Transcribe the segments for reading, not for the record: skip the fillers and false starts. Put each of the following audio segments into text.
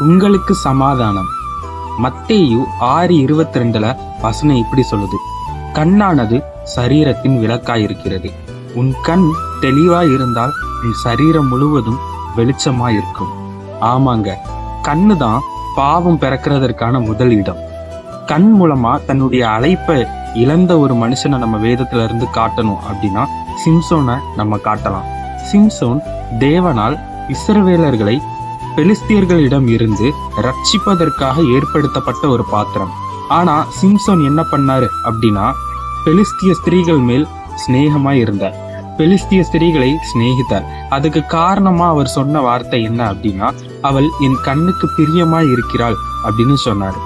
உங்களுக்கு சமாதானம். மத்தேயு 6:22 வசனம் இப்படி சொல்லுது, கண்ணானது சரீரத்தின் விளக்காயிருக்கிறது. உன் கண் தெளிவாய் இருந்தால் உன் சரீரம் முழுவதும் வெளிச்சமாய் இருக்கும். ஆமாங்க, கண்ணு தான் பாவம் பிறக்கிறதற்கான முதல் இடம். கண் மூலமா தன்னுடைய அழைப்பை இழந்த ஒரு மனுஷனை நம்ம வேதத்துல இருந்து காட்டணும் அப்படின்னா சிம்சோனை நம்ம காட்டலாம். சிம்சோன் தேவனால் இஸ்ரவேலர்களை பெலிஸ்தியர்களிடம் இருந்து ரட்சிப்பதற்காக ஏற்படுத்தப்பட்ட ஒரு பாத்திரம். ஆனா சிம்சோன் என்ன பண்ணாரு அப்படின்னா, பெலிஸ்திய ஸ்திரீகள் மேல் சிநேகமாய் இருந்தார், பெலிஸ்திய ஸ்திரீகளை சிநேகித்தார். அதுக்கு காரணமா அவர் சொன்ன வார்த்தை என்ன அப்படின்னா, அவள் என் கண்ணுக்கு பிரியமாய் இருக்கிறாள் அப்படின்னு சொன்னாரு.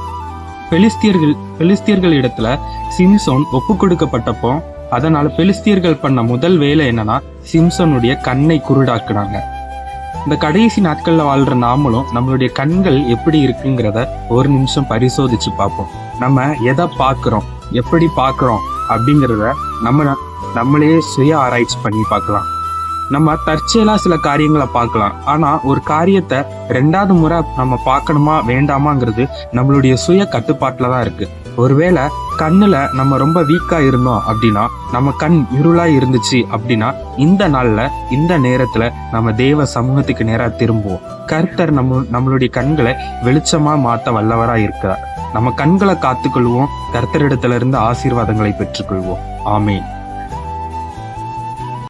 பெலிஸ்தியர்கள் இடத்துல சிம்சோன் ஒப்பு கொடுக்கப்பட்டப்போ, அதனால பெலிஸ்தியர்கள் பண்ண முதல் வேலை என்னன்னா, சிம்சோனுடைய கண்ணை குருடாக்குனாங்க. இந்த கடைசி நாட்கள்ல வாழ்ற நாமளும் நம்மளுடைய கண்கள் எப்படி இருக்குங்கிறத ஒரு நிமிஷம் பரிசோதிச்சு பார்ப்போம். நம்ம எதை பார்க்கிறோம், எப்படி பார்க்கிறோம் அப்படிங்கிறத நம்மளே சுய ஆராய்ச்சி பண்ணி பார்க்கலாம். நம்ம தற்செயலா சில காரியங்களை பார்க்கலாம், ஆனா ஒரு காரியத்தை 2வது முறை நம்ம பார்க்கணுமா வேண்டாமாங்கிறது நம்மளுடைய சுய கட்டுப்பாட்டுல தான் இருக்கு. ஒருவேளை கண்ணுல நம்ம ரொம்ப வீக்கா இருந்தோம் அப்படின்னா, நம்ம கண் இருளா இருந்துச்சு அப்படின்னா, இந்த நாள்ல இந்த நேரத்துல நம்ம தேவ சமூகத்துக்கு நேரா திரும்புவோம். கர்த்தர் நம்மளுடைய கண்களை வெளிச்சமா மாத்த வல்லவரா இருக்கிறார். நம்ம கண்களை காத்துக்கொள்வோம், கர்த்தரிடத்துல இருந்து ஆசீர்வாதங்களை பெற்றுக்கொள்வோம். ஆமேன்.